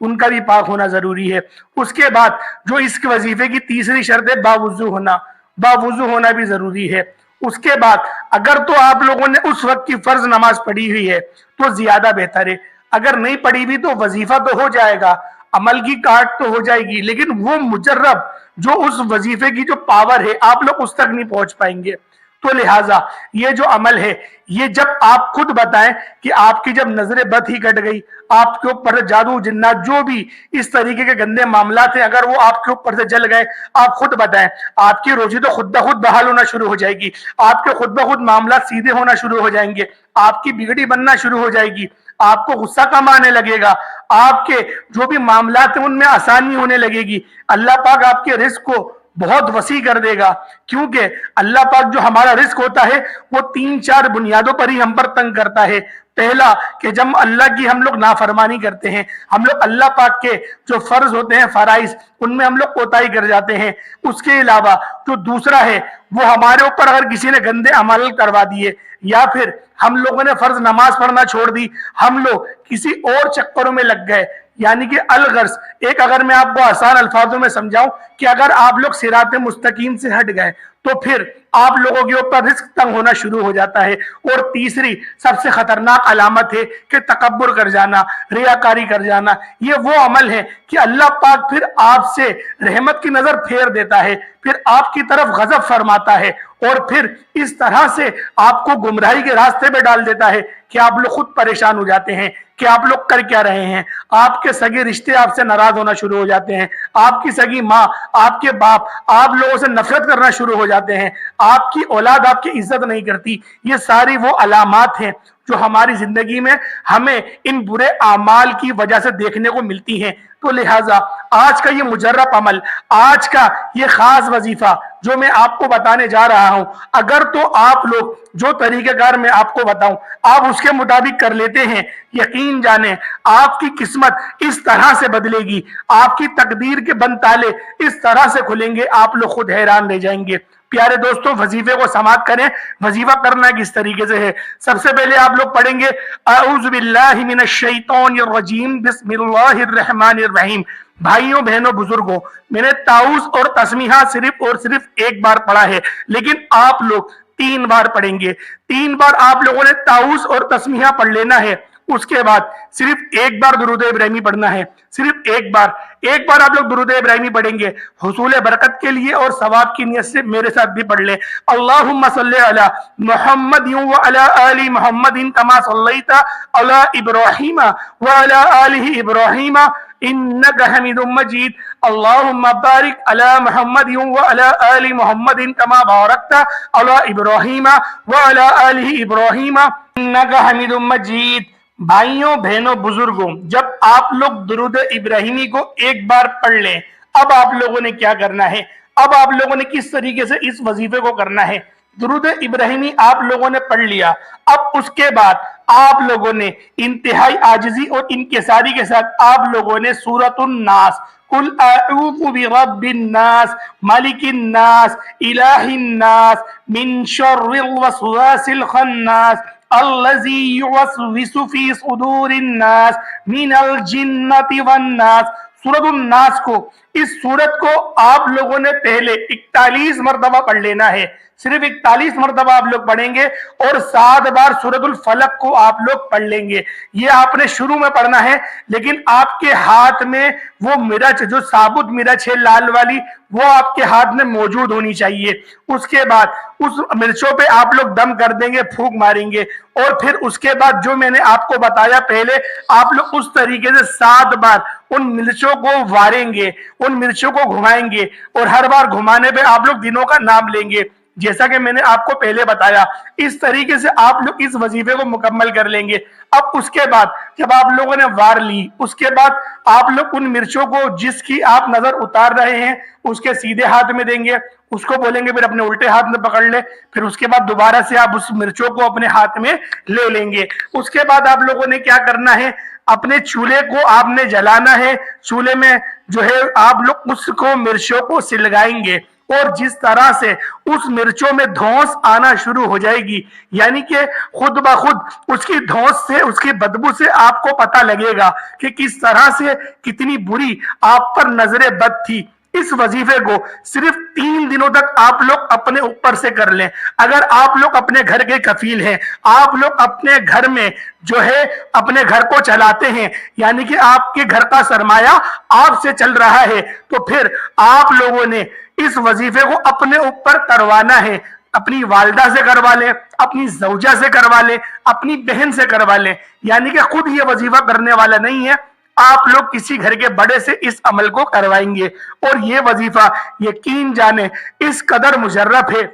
ان کا بھی پاک ہونا ضروری ہے۔ اس کے بعد جو اس کے وظیفے کی تیسری شرط ہے باوضو ہونا، باوضو ہونا بھی ضروری ہے۔ اس کے بعد اگر تو آپ لوگوں نے اس وقت کی فرض نماز پڑھی ہوئی ہے تو زیادہ بہتر ہے، اگر نہیں پڑھی بھی تو وظیفہ تو ہو جائے گا، عمل کی کاٹ تو ہو جائے گی، لیکن وہ مجرب جو اس وظیفے کی جو پاور ہے آپ لوگ اس تک نہیں پہنچ پائیں گے۔ تو لہٰذا یہ جو عمل ہے یہ جب آپ خود بتائیں کہ آپ کی جب نظر بد ہی کٹ گئی، آپ کے اوپر جادو جنات جو بھی اس طریقے کے گندے معاملات ہیں اگر وہ آپ کے اوپر سے جل گئے، آپ خود بتائیں، آپ کی روزی تو خود بخود بحال ہونا شروع ہو جائے گی، آپ کے خود بخود معاملات سیدھے ہونا شروع ہو جائیں گے، آپ کی بگڑی بننا شروع ہو جائے گی، آپ کو غصہ کم آنے لگے گا، آپ کے جو بھی معاملات ہیں ان میں آسانی ہونے لگے گی، اللہ پاک آپ کے رزق کو بہت وسیع کر دے گا، کیونکہ اللہ پاک جو ہمارا رزق ہوتا ہے وہ 3-4 بنیادوں پر ہی ہم پر تنگ کرتا ہے۔ پہلا کہ جب اللہ کی ہم لوگ نافرمانی کرتے ہیں، ہم لوگ اللہ پاک کے جو فرض ہوتے ہیں فرائض ان میں ہم لوگ کوتاہی کر جاتے ہیں۔ اس کے علاوہ جو دوسرا ہے وہ ہمارے اوپر اگر کسی نے گندے عمل کروا دیے یا پھر ہم لوگوں نے فرض نماز پڑھنا چھوڑ دی، ہم لوگ کسی اور چکروں میں لگ گئے، یعنی کہ الغرض ایک اگر میں آپ کو آسان الفاظوں میں سمجھاؤں کہ اگر آپ لوگ صراط مستقیم سے ہٹ گئے تو پھر آپ لوگوں کے اوپر رزق تنگ ہونا شروع ہو جاتا ہے۔ اور تیسری سب سے خطرناک علامت ہے کہ تکبر کر جانا، ریاکاری کر جانا، یہ وہ عمل ہے کہ اللہ پاک پھر آپ سے رحمت کی نظر پھیر دیتا ہے، پھر آپ کی طرف غضب فرماتا ہے اور پھر اس طرح سے آپ کو گمراہی کے راستے پہ ڈال دیتا ہے کہ آپ لوگ خود پریشان ہو جاتے ہیں کہ آپ لوگ کر کیا رہے ہیں، آپ کے سگے رشتے آپ سے ناراض ہونا شروع ہو جاتے ہیں، آپ کی سگی ماں، آپ کے باپ آپ لوگوں سے نفرت کرنا شروع ہو جاتے ہیں، آپ کی اولاد آپ کی عزت نہیں کرتی۔ یہ ساری وہ علامات ہیں جو ہماری زندگی میں ہمیں ان برے اعمال کی وجہ سے دیکھنے کو ملتی ہیں۔ تو لہٰذا آج کا یہ مجرب عمل، آج کا یہ خاص وظیفہ جو میں آپ کو بتانے جا رہا ہوں، اگر تو آپ لوگ جو طریقہ کار میں آپ کو بتاؤں آپ اس کے مطابق کر لیتے ہیں، یقین جانیں آپ کی قسمت اس طرح سے بدلے گی، آپ کی تقدیر کے بند تالے اس طرح سے کھلیں گے، آپ لوگ خود حیران رہ جائیں گے۔ پیارے دوستوں وظیفے کو سماعت کریں، وظیفہ کرنا کس طریقے سے ہے۔ سب سے پہلے آپ لوگ پڑھیں گے اعوذ باللہ من الشیطان الرجیم بسم اللہ الرحمن الرحیم۔ بھائیوں بہنوں بزرگوں، میں نے تعوذ اور تسمیہ صرف اور صرف ایک بار پڑھا ہے، لیکن آپ لوگ 3 بار پڑھیں گے۔ 3 بار آپ لوگوں نے تعوذ اور تسمیہ پڑھ لینا ہے، اس کے بعد صرف ایک بار درود ابراہیمی پڑھنا ہے، صرف ایک بار آپ لوگ درود ابراہیمی پڑھیں گے حصول برکت کے لیے اور ثواب کی نیت سے میرے ساتھ بھی پڑھ لیں۔ اللہم صلی علی محمد وعلی آل محمد کما صلیت علی ابراہیم وعلی آل ابراہیم انک حمید مجید۔ اللہم بارک علی محمد وعلی آل محمد کما بارکت علی ابراہیم وعلی آل ابراہیم انک حمید مجید۔ بھائیوں بہنوں بزرگوں، جب آپ لوگ درود ابراہیمی کو ایک بار پڑھ لیں، اب آپ لوگوں نے کیا کرنا ہے، اب آپ لوگوں نے کس طریقے سے اس وظیفے کو کرنا ہے۔ درود ابراہیمی آپ لوگوں نے پڑھ لیا، اب اس کے بعد آپ لوگوں نے انتہائی عاجزی اور انکساری کے ساتھ آپ لوگوں نے سورۃ الناس، قل اعوذ برب الناس ملک الناس الہ الناس من شر الوسواس الخناس الذی یوسوس فی صدور الناس من الجنۃ والناس۔ سورۃ الناس کو، اس سورت کو آپ لوگوں نے پہلے 41 مرتبہ پڑھ لینا ہے، صرف 41 مرتبہ آپ لوگ پڑھیں گے، اور 7 بار سورۃ الفلق کو آپ لوگ پڑھ لیں گے۔ یہ آپ نے شروع میں پڑھنا ہے، لیکن آپ کے ہاتھ میں وہ مرچ جو ثابت مرچ ہے لال والی وہ آپ کے ہاتھ میں موجود ہونی چاہیے۔ اس کے بعد اس مرچوں پہ آپ لوگ دم کر دیں گے، پھونک ماریں گے، اور پھر اس کے بعد جو میں نے آپ کو بتایا پہلے، آپ لوگ اس طریقے سے 7 بار ان مرچوں کو واریں گے، ان مرچوں کو گھمائیں گے، اور ہر بار گھمانے پہ آپ لوگ دنوں کا نام لیں گے، جیسا کہ میں نے آپ کو پہلے بتایا۔ اس طریقے سے آپ لوگ اس وظیفے کو مکمل کر لیں گے۔ اب اس کے بعد جب آپ لوگوں نے وار لی، اس کے بعد آپ لوگ ان مرچوں کو جس کی آپ نظر اتار رہے ہیں اس کے سیدھے ہاتھ میں دیں گے، اس کو بولیں گے پھر اپنے الٹے ہاتھ میں پکڑ لے، پھر اس کے بعد دوبارہ سے آپ اس مرچوں کو اپنے ہاتھ میں لے لیں گے۔ اس کے بعد آپ لوگوں نے کیا کرنا ہے، اپنے چولہے کو آپ نے جلانا ہے، چولہے میں جو ہے آپ لوگ اس کو مرچوں کو سلگائیں گے، اور جس طرح سے اس مرچوں میں دھونس آنا شروع ہو جائے گی، یعنی کہ خود بخود اس کی دھونس سے، اس کی بدبو سے آپ کو پتہ لگے گا کہ کس طرح سے کتنی بری آپ پر نظر بد تھی۔ اس وظیفے کو صرف 3 دنوں تک آپ لوگ اپنے اوپر سے کر لیں۔ اگر آپ لوگ اپنے گھر کے کفیل ہیں، آپ لوگ اپنے گھر میں جو ہے اپنے گھر کو چلاتے ہیں، یعنی کہ آپ کے گھر کا سرمایہ آپ سے چل رہا ہے، تو پھر آپ لوگوں نے اس وظیفے کو اپنے اوپر کروانا ہے۔ اپنی والدہ سے کروا لیں، اپنی زوجہ سے کروا لیں، اپنی بہن سے کروا لیں، یعنی کہ خود یہ وظیفہ کرنے والا نہیں ہے، آپ لوگ کسی گھر کے بڑے سے اس عمل کو کروائیں گے۔ اور یہ وظیفہ یقین جانیں اس قدر مشرف ہے،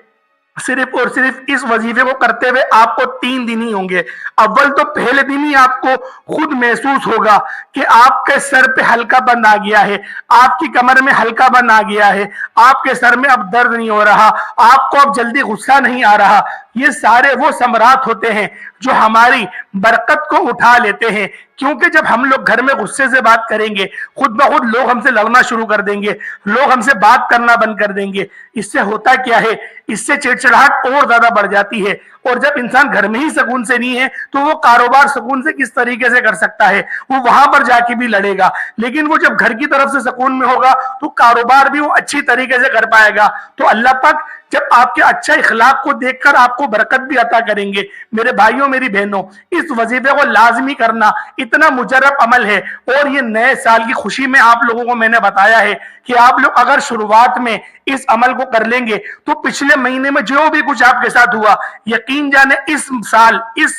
صرف اور صرف اس وظیفے کو کرتے ہوئے آپ کو 3 دن ہی ہوں گے۔ اول تو پہلے دن ہی آپ کو خود محسوس ہوگا کہ آپ کے سر پہ ہلکا بند آ گیا ہے، آپ کی کمر میں ہلکا بند آ گیا ہے، آپ کے سر میں اب درد نہیں ہو رہا، آپ کو اب جلدی غصہ نہیں آ رہا۔ یہ سارے وہ ثمرات ہوتے ہیں جو ہماری برکت کو اٹھا لیتے ہیں، کیونکہ جب ہم لوگ گھر میں غصے سے بات کریں گے، خود بخود لوگ ہم سے لڑنا شروع کر دیں گے، لوگ ہم سے بات کرنا بند کر دیں گے۔ اس سے ہوتا کیا ہے، اس سے چڑچڑاہٹ اور زیادہ بڑھ جاتی ہے، اور جب انسان گھر میں ہی سکون سے نہیں ہے تو وہ کاروبار سکون سے کس طریقے سے کر سکتا ہے؟ وہ وہاں پر جا کے بھی لڑے گا، لیکن وہ جب گھر کی طرف سے سکون میں ہوگا تو کاروبار بھی وہ اچھی طریقے سے کر پائے گا۔ تو اللہ پاک جب آپ کے اچھا اخلاق کو دیکھ کر آپ کو برکت بھی عطا کریں گے۔ میرے بھائیوں، میری بہنوں، اس وظیفے کو لازمی کرنا اتنا مجرب عمل ہے، اور یہ نئے سال کی خوشی میں آپ لوگوں کو میں نے بتایا ہے کہ آپ لوگ اگر شروعات میں اس عمل کو کر لیں گے تو پچھلے مہینے میں جو بھی کچھ آپ کے ساتھ ہوا، یقین جانے اس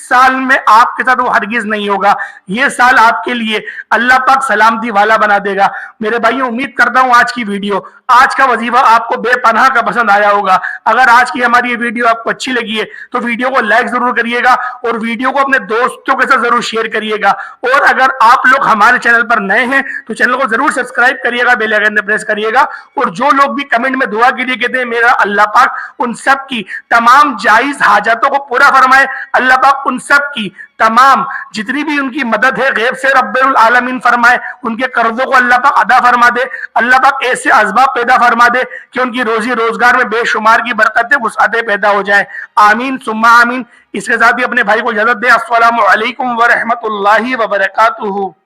سال میں آپ کے ساتھ وہ ہرگز نہیں ہوگا۔ یہ سال آپ کے لیے اللہ پاک سلامتی والا بنا دے گا۔ میرے بھائیوں، امید کرتا ہوں آج کی ویڈیو، آج کا وظیفہ آپ کو بے پناہ کا پسند آیا ہوگا۔ اگر آج کی ہماری یہ ویڈیو آپ کو اچھی لگی ہے تو ویڈیو کو لائک ضرور کریے گا، اور ویڈیو کو اپنے دوستوں کے ساتھ ضرور شیئر کریے گا۔ اور اگر آپ لوگ ہمارے چینل پر نئے ہیں تو چینل کو ضرور سبسکرائب کریے گا، بیل آئیکن پریس کریے گا۔ اور جو لوگ بھی کمنٹ میں دعا کے لیے کہتے ہیں میرا اللہ پاک ان سب کی تمام جائز حاجتوں کو پورا فرمائے، اللہ پاک ان سب کی تمام جتنی بھی ان کی مدد ہے غیب سے رب العالمین فرمائے، ان کے قرضوں کو اللہ پاک ادا فرما دے، اللہ پاک ایسے اسباب پیدا فرما دے کہ ان کی روزی روزگار میں بے شمار کی برکتیں وسعتیں پیدا ہو جائیں۔ آمین ثم آمین۔ اس کے ساتھ ہی اپنے بھائی کو اجازت دے۔ السلام علیکم ورحمۃ اللہ وبرکاتہ۔